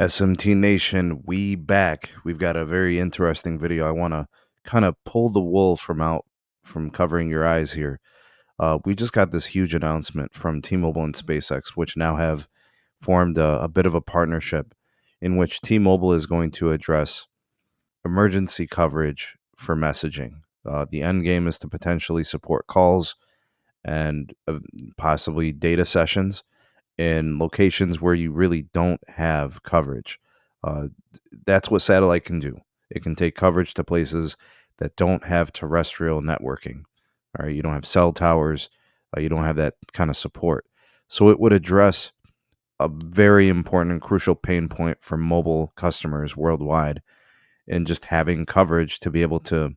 SMT Nation, we back. We've got a very interesting video. I want to kind of pull the wool from covering your eyes here. We just got this huge announcement from T-Mobile and SpaceX, which now have formed a bit of a partnership in which T-Mobile is going to address emergency coverage for messaging. The end game is to potentially support calls and possibly data sessions in locations where you really don't have coverage. Uh, that's what satellite can do. It can take coverage to places that don't have terrestrial networking. All right, you don't have cell towers, you don't have that kind of support. So it would address a very important and crucial pain point for mobile customers worldwide in just having coverage to be able to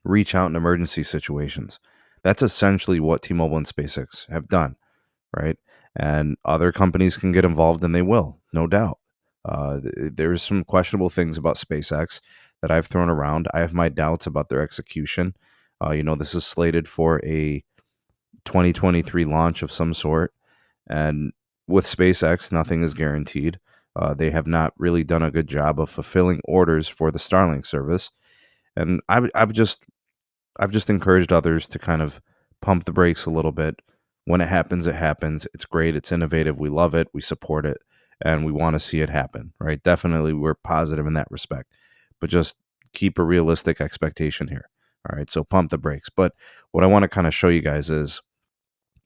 reach out in emergency situations. That's essentially what T-Mobile and SpaceX have done, right? And other companies can get involved, and they will, no doubt. There's some questionable things about SpaceX that I've thrown around. I have my doubts about their execution. This is slated for a 2023 launch of some sort, and with SpaceX, nothing is guaranteed. They have not really done a good job of fulfilling orders for the Starlink service, and I've just encouraged others to kind of pump the brakes a little bit. When it happens, it happens. It's great. It's innovative. We love it. We support it. And we want to see it happen, right? Definitely, we're positive in that respect. But just keep a realistic expectation here. All right. So pump the brakes. But what I want to kind of show you guys is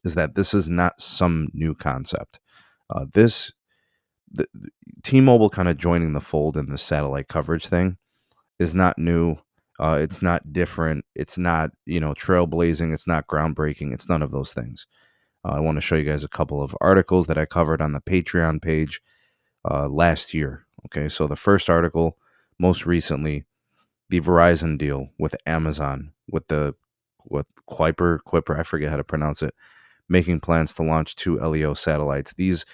that this is not some new concept. This the, T-Mobile kind of joining the fold in the satellite coverage thing is not new. It's not different. It's not, trailblazing. It's not groundbreaking. It's none of those things. I want to show you guys a couple of articles that I covered on the Patreon page last year. Okay, so the first article, most recently, the Verizon deal with Amazon, with Kuiper, I forget how to pronounce it, making plans to launch 2 LEO satellites. These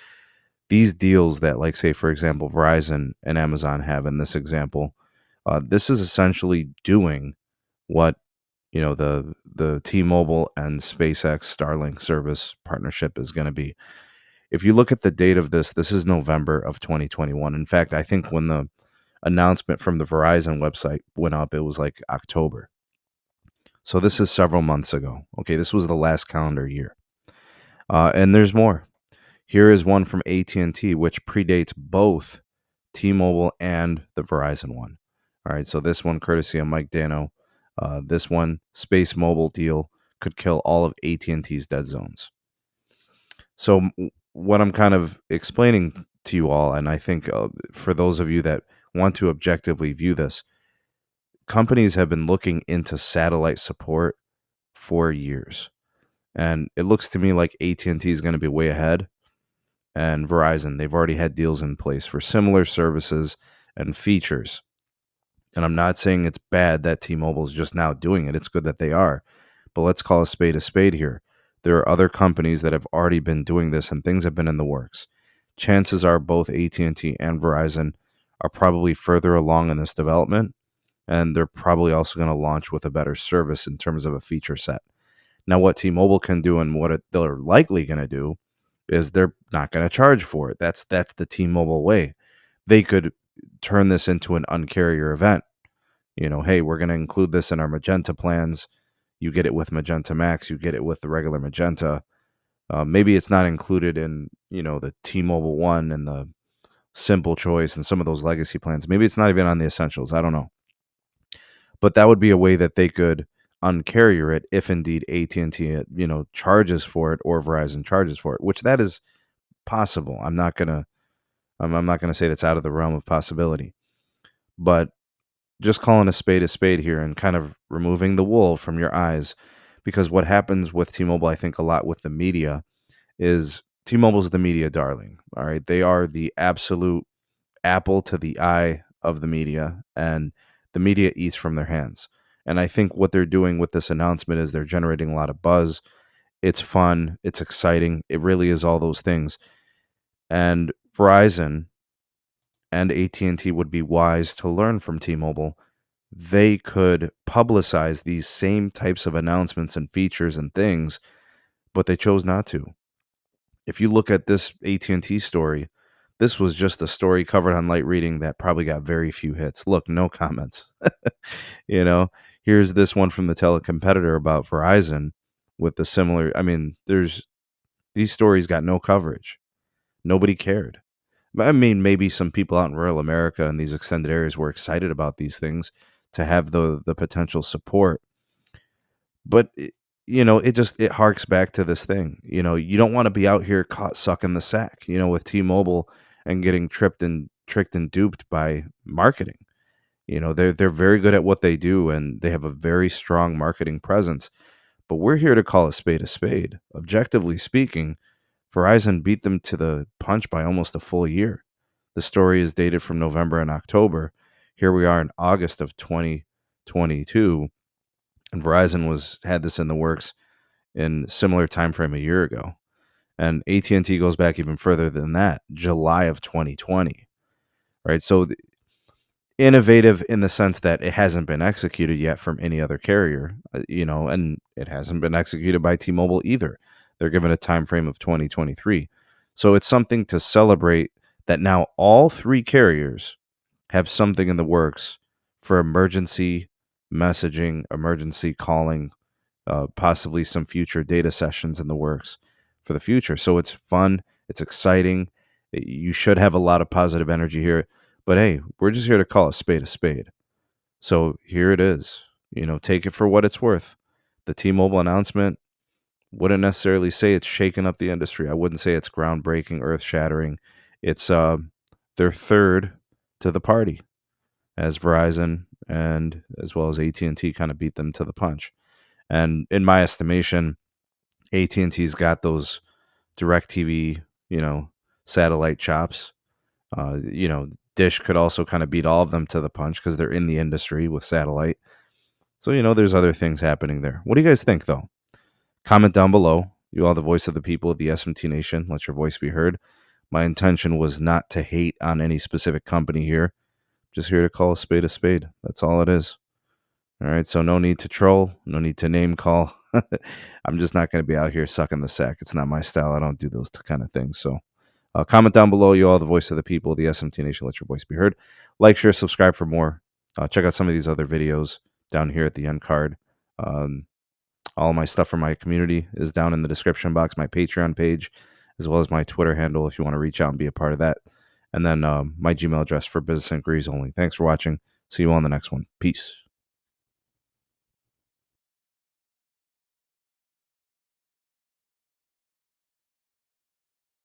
deals that, like, say, for example, Verizon and Amazon have in this example, this is essentially doing what the T-Mobile and SpaceX Starlink service partnership is going to be. If you look at the date of this is November of 2021. In fact, I think when the announcement from the Verizon website went up, it was like October. So this is several months ago. Okay, this was the last calendar year. And there's more. Here is one from AT&T, which predates both T-Mobile and the Verizon one. All right, so this one, courtesy of Mike Dano, this one, Space Mobile deal could kill all of AT&T's dead zones. So what I'm kind of explaining to you all, and I think for those of you that want to objectively view this, companies have been looking into satellite support for years. And it looks to me like AT&T is going to be way ahead. And Verizon, they've already had deals in place for similar services and features. And I'm not saying it's bad that T-Mobile is just now doing it. It's good that they are. But let's call a spade here. There are other companies that have already been doing this and things have been in the works. Chances are both AT&T and Verizon are probably further along in this development, and they're probably also going to launch with a better service in terms of a feature set. Now, what T-Mobile can do and they're likely going to do is they're not going to charge for it. That's the T-Mobile way. They could turn this into an uncarrier event. Hey, we're going to include this in our Magenta plans. You get it with Magenta MAX. You get it with the regular Magenta. Maybe it's not included in, the T-Mobile One and the Simple Choice and some of those legacy plans. Maybe it's not even on the Essentials. I don't know. But that would be a way that they could uncarrier it if indeed AT&T, charges for it or Verizon charges for it, which that is possible. I'm not gonna say that's out of the realm of possibility. But just calling a spade here and kind of removing the wool from your eyes, because what happens with T-Mobile, I think a lot with the media, is T-Mobile's the media darling. All right, they are the absolute apple to the eye of the media, and the media eats from their hands. And I think what they're doing with this announcement is they're generating a lot of buzz. It's fun, it's exciting, it really is all those things. And Verizon and AT&T would be wise to learn from T-Mobile. They could publicize these same types of announcements and features and things, but they chose not to. If you look at this AT&T story, This was just a story covered on light reading that probably got very few hits. Look, no comments. You know, here's this one from the telecompetitor about Verizon with the similar. I mean, there's these stories got no coverage. Nobody cared. I mean, maybe some people out in rural America and these extended areas were excited about these things to have the potential support. But it harks back to this thing. You don't want to be out here caught sucking the sack. With T-Mobile and getting tricked and duped by marketing. They're very good at what they do, and they have a very strong marketing presence. But we're here to call a spade a spade. Objectively speaking, Verizon beat them to the punch by almost a full year. The story is dated from November and October. Here we are in August of 2022, and Verizon had this in the works in similar time frame a year ago. And AT&T goes back even further than that, July of 2020. Right? So innovative in the sense that it hasn't been executed yet from any other carrier, and it hasn't been executed by T-Mobile either. They're given a time frame of 2023. So it's something to celebrate that now all three carriers have something in the works for emergency messaging, emergency calling, possibly some future data sessions in the works for the future. So it's fun. It's exciting. You should have a lot of positive energy here. But hey, we're just here to call a spade a spade. So here it is. Take it for what it's worth. The T-Mobile announcement wouldn't necessarily say it's shaken up the industry. I wouldn't say it's groundbreaking, earth-shattering. It's their third to the party, as Verizon and as well as AT&T kind of beat them to the punch. And in my estimation, AT&T's got those DirecTV, satellite chops. Dish could also kind of beat all of them to the punch because they're in the industry with satellite. So, there's other things happening there. What do you guys think, though? Comment down below. You are the voice of the people, the SMT Nation. Let your voice be heard. My intention was not to hate on any specific company here. Just here to call a spade a spade. That's all it is. All right, so no need to troll, no need to name call. I'm just not going to be out here sucking the sack. It's not my style. I don't do those kind of things. So comment down below. You all the voice of the people, the SMT Nation. Let your voice be heard. Like, share, subscribe for more. Check out some of these other videos down here at the end card. All my stuff from my community is down in the description box, my Patreon page, as well as my Twitter handle if you want to reach out and be a part of that. And then my Gmail address for business inquiries only. Thanks for watching. See you on the next one. Peace.